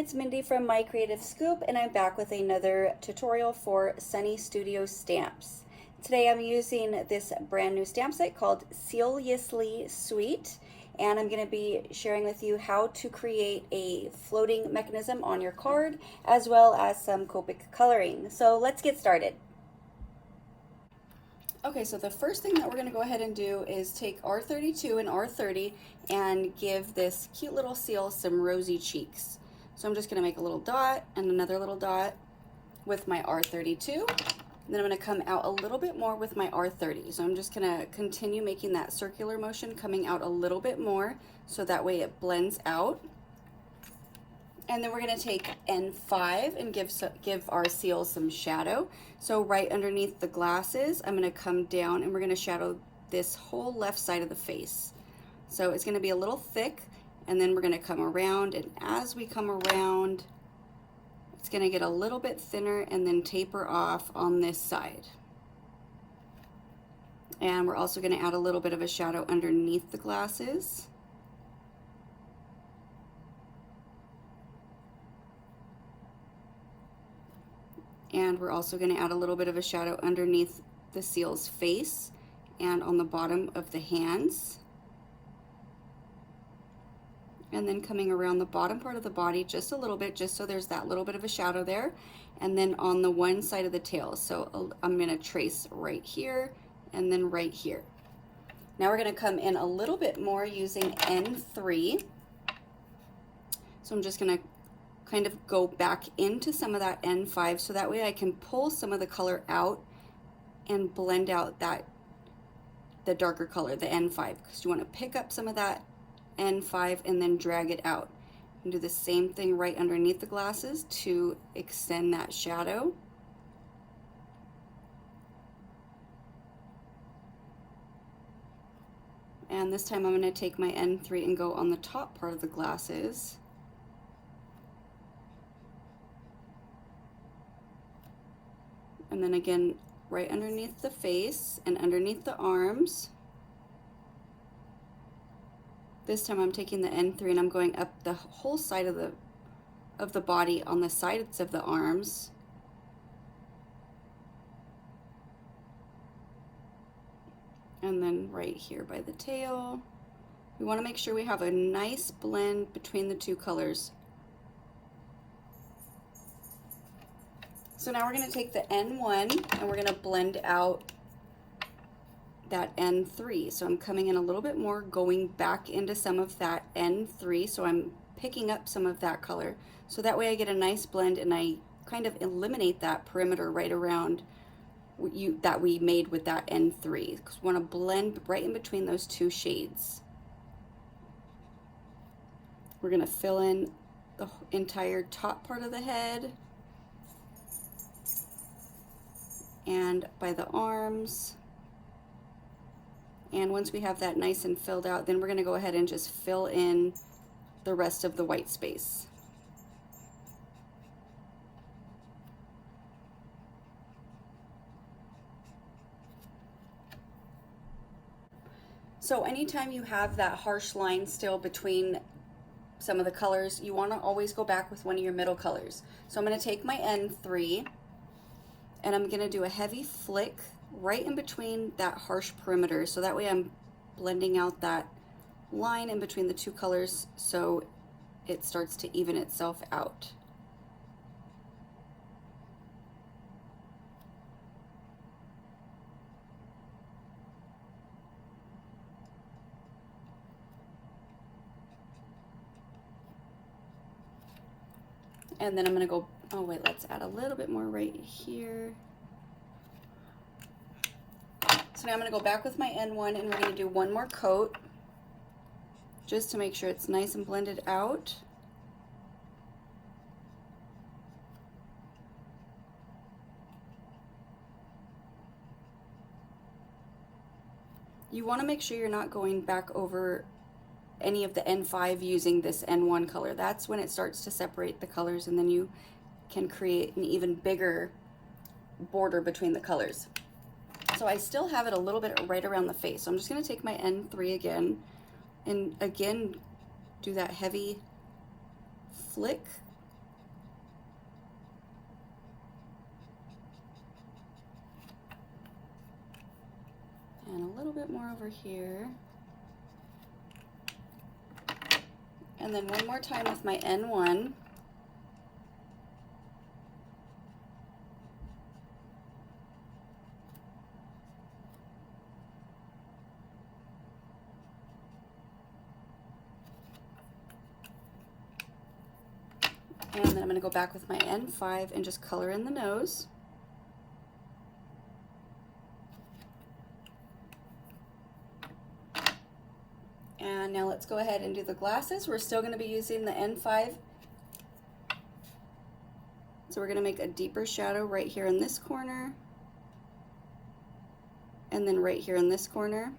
it's Mindy from My Creative Scoop, and I'm back with another tutorial for Sunny Studio stamps. Today I'm using this brand new stamp set called Sealiously Sweet, and I'm going to be sharing with you how to create a floating mechanism on your card, as well as some Copic coloring. So let's get started. Okay, so the first thing that we're going to go ahead and do is take R32 and R30 and give this cute little seal some rosy cheeks. So I'm just going to make a little dot and another little dot with my R32. And then I'm going to come out a little bit more with my R30. So I'm just going to continue making that circular motion, coming out a little bit more so that way it blends out. And then we're going to take N5 and give our seal some shadow. So right underneath the glasses, I'm going to come down and we're going to shadow this whole left side of the face. So it's going to be a little thick, and then we're going to come around, and as we come around, it's going to get a little bit thinner and then taper off on this side. And we're also going to add a little bit of a shadow underneath the glasses. And we're also going to add a little bit of a shadow underneath the seal's face and on the bottom of the hands. And then coming around the bottom part of the body just a little bit, just so there's that little bit of a shadow there. And then on the one side of the tail. So I'm going to trace right here and then right here. Now we're going to come in a little bit more using N3. So I'm just going to kind of go back into some of that N5 so that way I can pull some of the color out and blend out the darker color, the N5, because you want to pick up some of that N5 and then drag it out. And do the same thing right underneath the glasses to extend that shadow. And this time I'm going to take my N3 and go on the top part of the glasses. And then again, right underneath the face and underneath the arms. This time I'm taking the N3 and I'm going up the whole side of the body on the sides of the arms. And then right here by the tail. We want to make sure we have a nice blend between the two colors. So now we're going to take the N1 and we're going to blend out that N3. So I'm coming in a little bit more, going back into some of that N3. So I'm picking up some of that color. So that way I get a nice blend and I kind of eliminate that perimeter right around that we made with that N3. Because we want to blend right in between those two shades. We're going to fill in the entire top part of the head. And by the arms. And once we have that nice and filled out, then we're going to go ahead and just fill in the rest of the white space. So anytime you have that harsh line still between some of the colors, you want to always go back with one of your middle colors. So I'm going to take my N3 and I'm going to do a heavy flick right in between that harsh perimeter, so that way I'm blending out that line in between the two colors so it starts to even itself out. And then I'm going to go, oh wait, let's add a little bit more right here. So now I'm going to go back with my N1 and we're going to do one more coat just to make sure it's nice and blended out. You want to make sure you're not going back over any of the N5 using this N1 color. That's when it starts to separate the colors, and then you can create an even bigger border between the colors. So I still have it a little bit right around the face. So I'm just going to take my N3 again and again do that heavy flick And a little bit more over here. And then one more time with my N1. And then I'm going to go back with my N5 and just color in the nose. And now let's go ahead and do the glasses. We're still going to be using the N5. So we're going to make a deeper shadow right here in this corner. And then right here in this corner.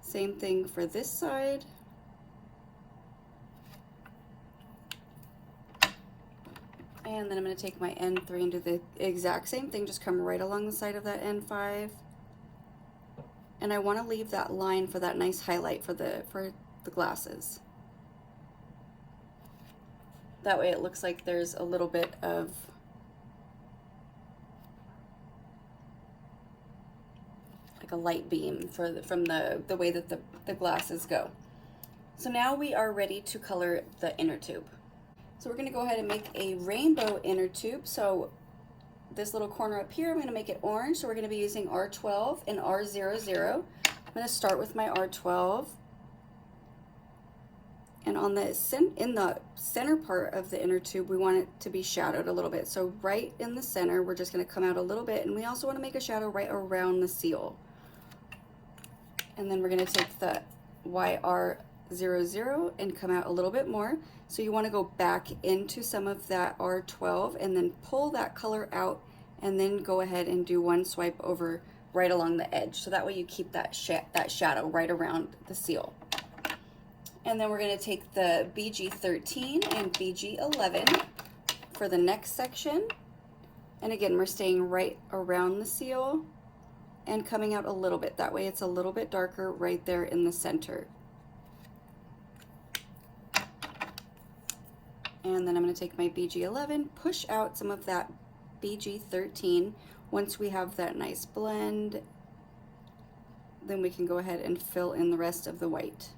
Same thing for this side. And then I'm going to take my N3 and do the exact same thing, just come right along the side of that N5. And I want to leave that line for that nice highlight for the glasses. That way it looks like there's a little bit of like a light beam from the way that the glasses go. So now we are ready to color the inner tube. So we're going to go ahead and make a rainbow inner tube. So this little corner up here, I'm going to make it orange. So we're going to be using R12 and R00. I'm going to start with my R12. And on the in the center part of the inner tube, we want it to be shadowed a little bit. So right in the center, we're just going to come out a little bit. And we also want to make a shadow right around the seal. And then we're going to take the YR00 and come out a little bit more. So you want to go back into some of that R12 and then pull that color out and then go ahead and do one swipe over right along the edge. So that way you keep that shadow right around the seal. And then we're going to take the BG13 and BG11 for the next section. And again, we're staying right around the seal and coming out a little bit. That way it's a little bit darker right there in the center. And then I'm going to take my BG11, push out some of that BG13. Once we have that nice blend, then we can go ahead and fill in the rest of the white.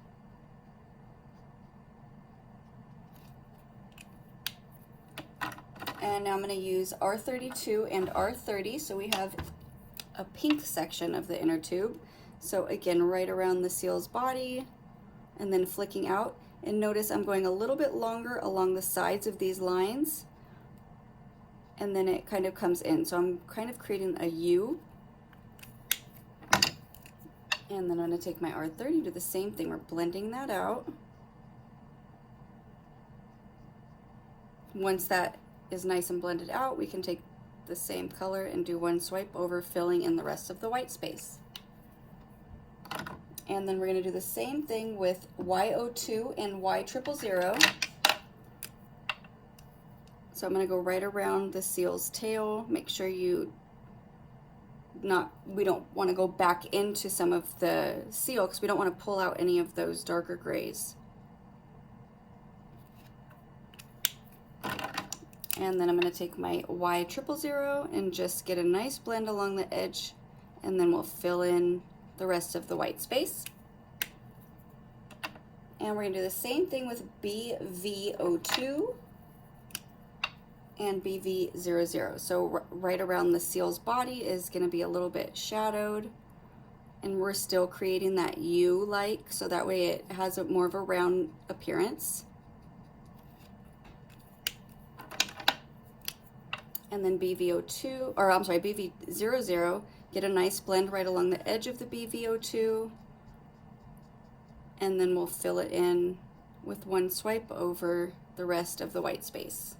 And now I'm going to use R32 and R30, so we have a pink section of the inner tube. So again, right around the seal's body, and then flicking out. And notice I'm going a little bit longer along the sides of these lines, and then it kind of comes in. So I'm kind of creating a U. And then I'm going to take my R30, do the same thing. We're blending that out. Once that is nice and blended out, we can take the same color and do one swipe over, filling in the rest of the white space. And then we're going to do the same thing with Y02 and Y000. So I'm going to go right around the seal's tail. Make sure we don't want to go back into some of the seal because we don't want to pull out any of those darker grays. And then I'm going to take my Y000 and just get a nice blend along the edge, and then we'll fill in the rest of the white space. And we're going to do the same thing with BV02 and BV00. So right around the seal's body is going to be a little bit shadowed, and we're still creating that U-like, so that way it has more of a round appearance. And then BV02, or I'm sorry, BV00, get a nice blend right along the edge of the BV02, and then we'll fill it in with one swipe over the rest of the white space.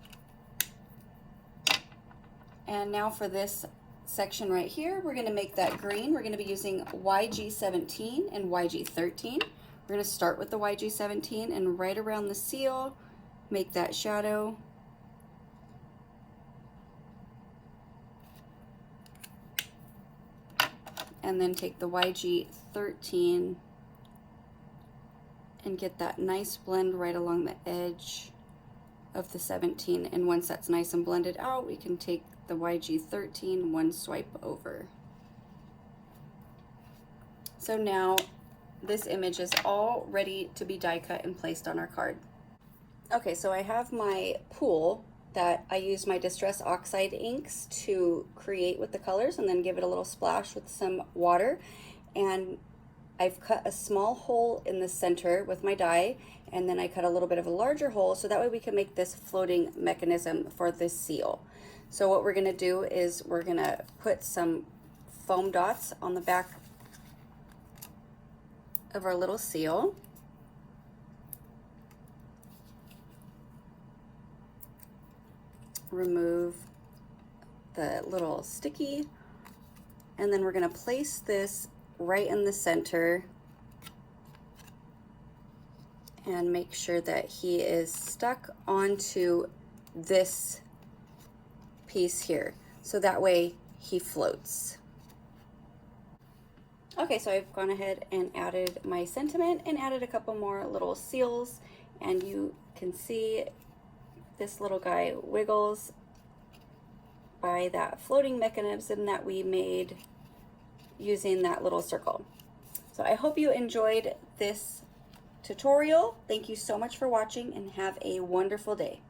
And now for this section right here, we're going to make that green. We're going to be using YG17 and YG13. We're going to start with the YG17 and right around the seal, make that shadow. And then take the YG13 and get that nice blend right along the edge of the 17. And once that's nice and blended out, we can take the YG13 one swipe over. So now this image is all ready to be die cut and placed on our card. Okay, so I have my pool that I use my Distress Oxide inks to create with the colors and then give it a little splash with some water. And I've cut a small hole in the center with my die, and then I cut a little bit of a larger hole so that way we can make this floating mechanism for this seal. So what we're gonna do is we're gonna put some foam dots on the back of our little seal. Remove the little sticky, and then we're gonna place this right in the center and make sure that he is stuck onto this piece here, so that way he floats. Okay, so I've gone ahead and added my sentiment and added a couple more little seals, and you can see this little guy wiggles by that floating mechanism that we made using that little circle. So I hope you enjoyed this tutorial. Thank you so much for watching and have a wonderful day.